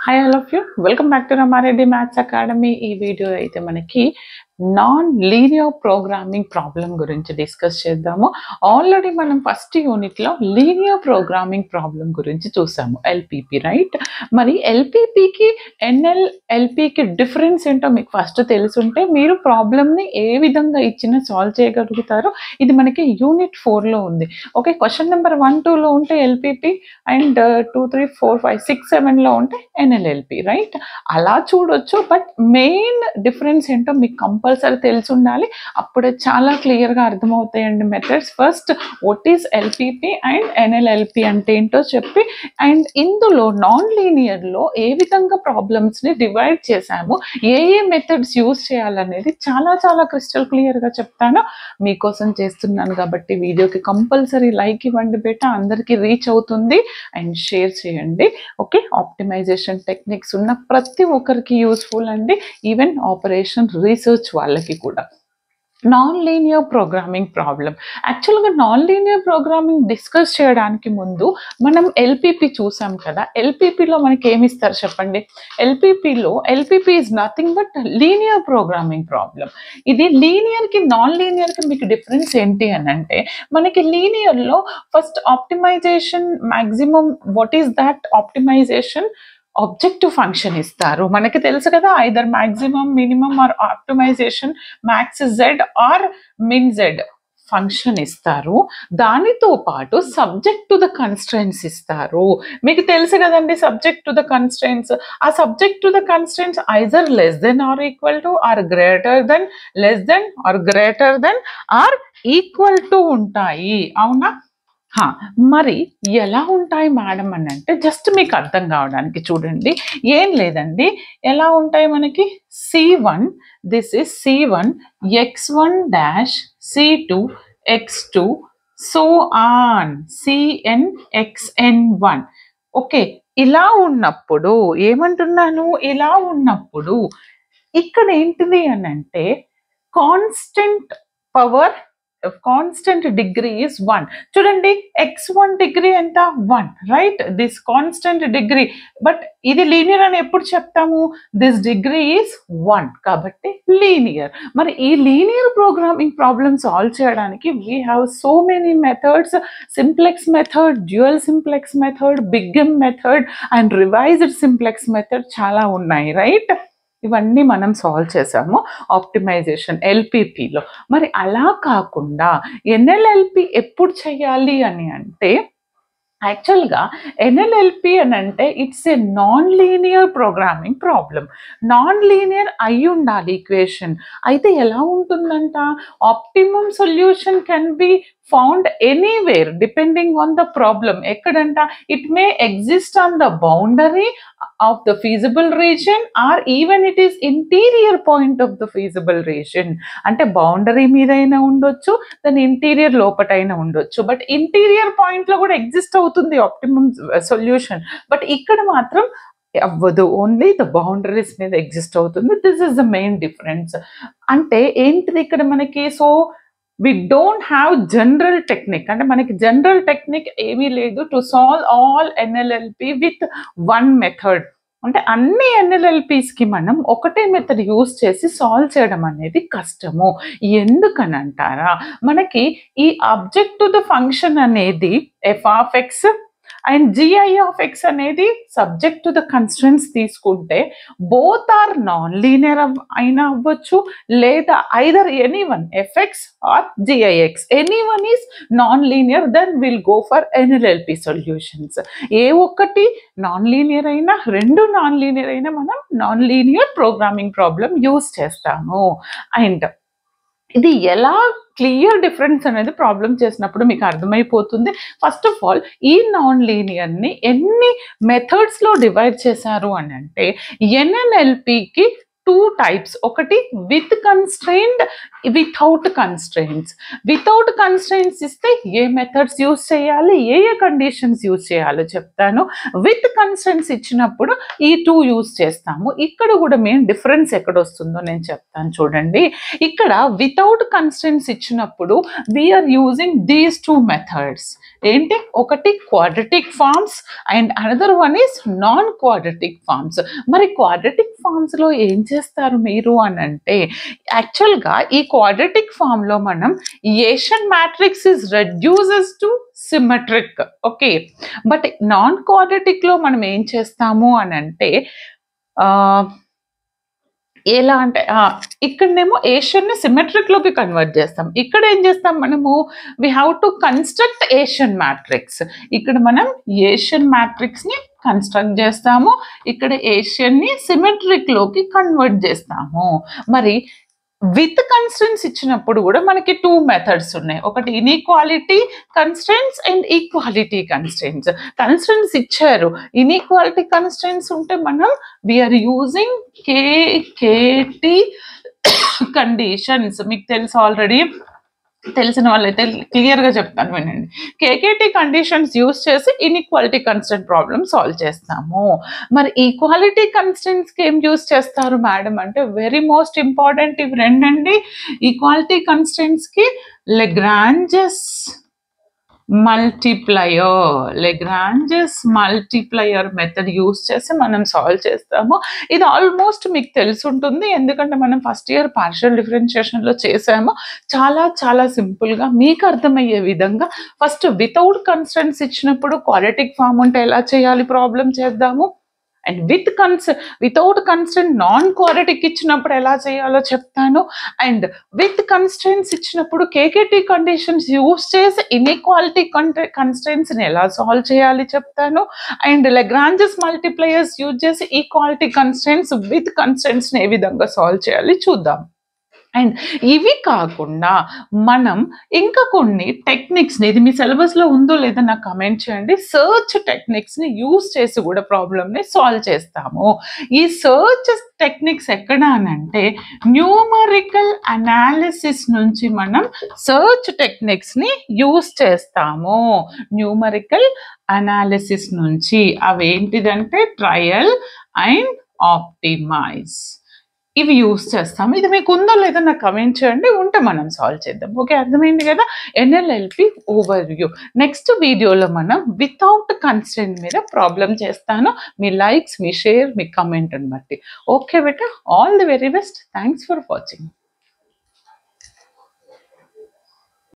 Hi all of you, welcome back to Ramareddy Maths Academy. ఈ video అయితే మనకి non linear programming problem గురించి discuss చేద్దాము. Already మనం ఫస్ట్ యూనిట్లో లీనియర్ ప్రోగ్రామింగ్ ప్రాబ్లం గురించి చూసాము, ఎల్పిపి, రైట్? మరి ఎల్పిపికి ఎన్ఎల్ఎల్పికి డిఫరెన్స్ ఏంటో మీకు ఫస్ట్ తెలుసుంటే మీరు ప్రాబ్లమ్ని ఏ విధంగా ఇచ్చినా సాల్వ్ చేయగలుగుతారు. ఇది మనకి యూనిట్ 4లో ఉంది. ఓకే, క్వశ్చన్ నెంబర్ 1, 2లో ఉంటే ఎల్పిపి అండ్ 2, 3, 4, 5, 6, 7లో ఉంటే ఎన్ఎల్ఎల్పి, రైట్? అలా చూడొచ్చు. బట్ మెయిన్ డిఫరెన్స్ ఏంటో మీకు కంపల్సరీ తెలిసి ఉండాలి, అప్పుడే చాలా క్లియర్గా అర్థమవుతాయండి methods. First what is LPP and NLLPP అంటే ఏంటో చెప్పి, అండ్ ఇందులో నాన్ లీనియర్లో ఏ విధంగా ప్రాబ్లమ్స్ని డివైడ్ చేశాము, ఏ మెథడ్స్ యూజ్ చేయాలనేది చాలా చాలా క్రిస్టల్ క్లియర్గా చెప్తాను. మీకోసం చేస్తున్నాను కాబట్టి వీడియోకి కంపల్సరీ లైక్ ఇవ్వండి బేటా, అందరికీ రీచ్ అవుతుంది. అండ్ షేర్ చేయండి. ఓకే, ఆప్టిమైజేషన్ టెక్నిక్స్ ఉన్న ప్రతి ఒక్కరికి యూస్ఫుల్ అండి, ఈవెన్ ఆపరేషన్ రీసెర్చ్ వాళ్ళకి కూడా. నాన్ లీనియర్ ప్రోగ్రామింగ్ ప్రాబ్లం, యాక్చువల్గా నాన్ లీనియర్ ప్రోగ్రామింగ్ డిస్కస్ చేయడానికి ముందు మనం ఎల్పిపి చూసాం కదా. ఎల్పిపిలో మనకి ఏమి ఇస్తారు చెప్పండి? LPP is nothing but linear programming problem. ఇది లీనియర్కి నాన్ లీనియర్కి మీకు డిఫరెన్స్ ఏంటి అని అంటే, మనకి లీనియర్లో first optimization maximum, what is that optimization? Objective function ఇస్తారు, మనకి తెలుసు కదా, either maximum, minimum or optimization max Z or min Z function ఇస్తారు. దానితో పాటు సబ్జెక్ట్ టు ద కన్స్ట్రెంట్స్ ఇస్తారు. మీకు తెలుసు కదండి సబ్జెక్ట్ టు ద కన్స్ట్రెంట్స్. ఆ subject to the constraints either less than or equal to or greater than, less than or greater than or equal to ఉంటాయి, అవునా? మరి ఎలా ఉంటాయి మేడం అని అంటే, జస్ట్ మీకు అర్థం కావడానికి చూడండి. ఏం లేదండి, ఎలా ఉంటాయి మనకి? C1, this is C1, x1 dash, C2, x2, so on, Cn, xn1. Okay, ఇలా ఉన్నప్పుడు ఏమంటున్నాను? ఇలా ఉన్నప్పుడు ఇక్కడ ఏంటిది అని అంటే, constant power, constant degree is 1. చూడండి, x1 డిగ్రీ ఎంత? 1, right? This constant degree. But ఇది లీనియర్ అని ఎప్పుడు చెప్తాము? దిస్ డిగ్రీ ఈస్ 1, కాబట్టి లీనియర్. మరి ఈ లీనియర్ ప్రోగ్రామింగ్ ప్రాబ్లమ్ సాల్వ్ చేయడానికి we have so many methods. Simplex method, dual simplex method, big M method and revised simplex method చాలా ఉన్నాయి, రైట్? ఇవన్నీ మనం సాల్వ్ చేసాము ఆప్టిమైజేషన్ ఎల్పిపిలో. మరి అలా కాకుండా ఎన్ఎల్ఎల్పి ఎప్పుడు చేయాలి అని అంటే, యాక్చువల్గా ఎన్ఎల్ఎల్పి అని అంటే it's a non linear programming problem. Non linear అయి ఉండాలి ఈక్వేషన్. అయితే ఎలా ఉంటుందంట? Optimum solution can be found anywhere depending on the problem. ఎక్కడంట? It may exist on the boundary of the feasible region or even it is interior point of the feasible region. అంటే boundary మీద అయినా ఉండొచ్చు, దాని interior లోపటైనా ఉండొచ్చు. But interior పాయింట్లో కూడా exist అవుతుంది ఆప్టిమమ్ సొల్యూషన్. బట్ ఇక్కడ మాత్రం అవ్వదు, ఓన్లీ ద బౌండరీస్ మీద ఎగ్జిస్ట్ అవుతుంది. This is the main difference. అంటే ఏంటిది ఇక్కడ మనకి? So we don't have general technique, అంటే మనకి జనరల్ టెక్నిక్ ఏమీ లేదు to solve all NLLPP with one method. అంటే అన్ని ఎన్ఎల్ఎల్పిస్కి మనం ఒకటే మెథడ్ యూజ్ చేసి సాల్వ్ చేయడం అనేది కష్టము. ఎందుకని అంటారా? మనకి ఈ ఆబ్జెక్ట్ టు ద ఫంక్షన్ అనేది F of X and GI of X అనేది సబ్జెక్ట్ టు ద కన్స్ట్రెంట్స్ తీసుకుంటే బోత్ ఆర్ నాన్ లీనియర్ అయినా అవ్వచ్చు, లేదా either anyone FX or GIX, anyone is non linear, then will go for NLLPP solutions. ఏ ఒక్కటి non linear అయినా, రెండు non linear అయినా మనం non linear programming problem use చేస్తాము. అండ్ ఇది ఎలా క్లియర్ డిఫరెన్స్ అనేది ప్రాబ్లం చేసినప్పుడు మీకు అర్థమైపోతుంది. ఫస్ట్ ఆఫ్ ఆల్ ఈ నాన్ లీనియర్ని ఎన్ని మెథడ్స్లో డివైడ్ చేశారు అని అంటే, ఎన్ఎల్ఎల్పికి 2 టైప్స్. ఒకటి with constraint, without constraints. Without constraints ఇస్తే ఏ మెథడ్స్ యూజ్ చేయాలి, ఏ కండిషన్స్ యూజ్ చేయాలో చెప్తాను. విత్ కన్స్ట్రెయింట్స్ ఇచ్చినప్పుడు ఈ 2 యూజ్ చేస్తాము. ఇక్కడ కూడా మెయిన్ డిఫరెన్స్ ఎక్కడ వస్తుందో నేను చెప్తాను చూడండి. ఇక్కడ వితౌట్ కన్స్ట్రెయింట్స్ ఇచ్చినప్పుడు వీఆర్ యూజింగ్ దీస్ 2 మెథడ్స్. ఏంటి, ఒకటి quadratic forms and another one is non quadratic forms. మరి క్వాడ్రటిక్ ఫార్మ్స్లో ఏం చేస్తారు మీరు అని అంటే, యాక్చువల్గా ఈ క్వాడ్రటిక్ ఫార్మ్లో మనం Hessian matrix is reduces to symmetric. Okay, but non క్వాడ్రటిక్లో మనం ఏం చేస్తాము అని అంటే ఎలా అంటే ఇక్కడనేమో ఏషియన్ని సిమెట్రిక్లోకి కన్వర్ట్ చేస్తాం. ఇక్కడ ఏం చేస్తాం మనము, we have to construct Asian matrix. ఇక్కడ మనం ఏషియన్ మ్యాట్రిక్స్ని కన్స్ట్రక్ట్ చేస్తాము, ఇక్కడ ఏషియన్ని సిమెట్రిక్లోకి కన్వర్ట్ చేస్తాము. మరి విత్ కన్స్ట్రెంట్స్ ఇచ్చినప్పుడు కూడా మనకి 2 మెథడ్స్ ఉన్నాయి. ఒకటి inequality constraints and equality constraints. Constraints ఇచ్చారు, ఇన్ఈక్వాలిటీ కన్స్ట్రెంట్స్ ఉంటే మనం వీఆర్ యూజింగ్ కేకేటి కండిషన్స్. మీకు తెలుసు ఆల్రెడీ, తెలిసిన వాళ్ళైతే క్లియర్గా చెప్తాను వినండి. కేకేటి కండిషన్స్ యూజ్ చేసి ఇన్ఈక్వాలిటీ కన్స్టెంట్ ప్రాబ్లమ్ సాల్వ్ చేస్తాము. మరి ఈక్వాలిటీ కన్స్టెంట్స్కి ఏం యూజ్ చేస్తారు మేడం అంటే, వెరీ మోస్ట్ ఇంపార్టెంట్ ఇవి రెండండి. ఈక్వాలిటీ కన్స్టెంట్స్కి లెగ్రాంజెస్ మల్టిప్లయర్ మెథడ్ యూస్ చేసి మనం సాల్వ్ చేస్తాము. ఇది ఆల్మోస్ట్ మీకు తెలిసి ఉంటుంది, ఎందుకంటే మనం ఫస్ట్ ఇయర్ పార్షియల్ డిఫరెన్షియేషన్లో చేసాము. చాలా చాలా సింపుల్గా మీకు అర్థమయ్యే విధంగా ఫస్ట్ వితౌట్ కన్స్టెంట్స్ ఇచ్చినప్పుడు క్వాడ్రటిక్ ఫార్మ్ ఉంటే ఎలా చేయాలి ప్రాబ్లం చేద్దాము, and without constant non quadratic ఇచ్చినప్పుడు ఎలా చేయాలో చెప్తాను, అండ్ విత్ కన్స్టెంట్స్ ఇచ్చినప్పుడు కేకేటీ కండిషన్స్ యూస్ చేసి ఇన్ఈక్వాలిటీ కన్స్టెంట్స్ని ఎలా సాల్వ్ చేయాలి చెప్తాను, అండ్ లెగ్రాంజెస్ మల్టిప్లయర్స్ యూజ్ చేసి ఈక్వాలిటీ కన్స్టెంట్స్ విత్ కన్స్టెంట్స్ని ఏ విధంగా సాల్వ్ చేయాలి చూద్దాం. అండ్ ఇవి కాకుండా మనం ఇంకా కొన్ని టెక్నిక్స్ని, ఇది మీ సిలబస్లో ఉందో లేదో నాకు కమెంట్ చేయండి, సర్చ్ టెక్నిక్స్ని యూజ్ చేసి కూడా ప్రాబ్లమ్ని సాల్వ్ చేస్తాము. ఈ సర్చ్ టెక్నిక్స్ ఎక్కడ అనంటే, న్యూమరికల్ అనాలిసిస్ నుంచి మనం సర్చ్ టెక్నిక్స్ని యూజ్ చేస్తాము. న్యూమరికల్ అనాలిసిస్ నుంచి అవేంటిదంటే ట్రయల్ అండ్ ఆప్టిమైజ్, ఇవి యూస్ చేస్తాము. ఇది మీకు ఉందో లేదో నాకు కమెంట్ చేయండి, ఉంటే మనం సాల్వ్ చేద్దాం. ఓకే, అర్థమైంది కదా NLLP ఓవర్ వ్యూ. నెక్స్ట్ వీడియోలో మనం వితౌట్ కన్స్టెంట్ మీద ప్రాబ్లం చేస్తాను. మీ లైక్స్, మీ షేర్, మీ కమెంట్ని బట్టి. Okay beta, all the very best. Thanks for watching.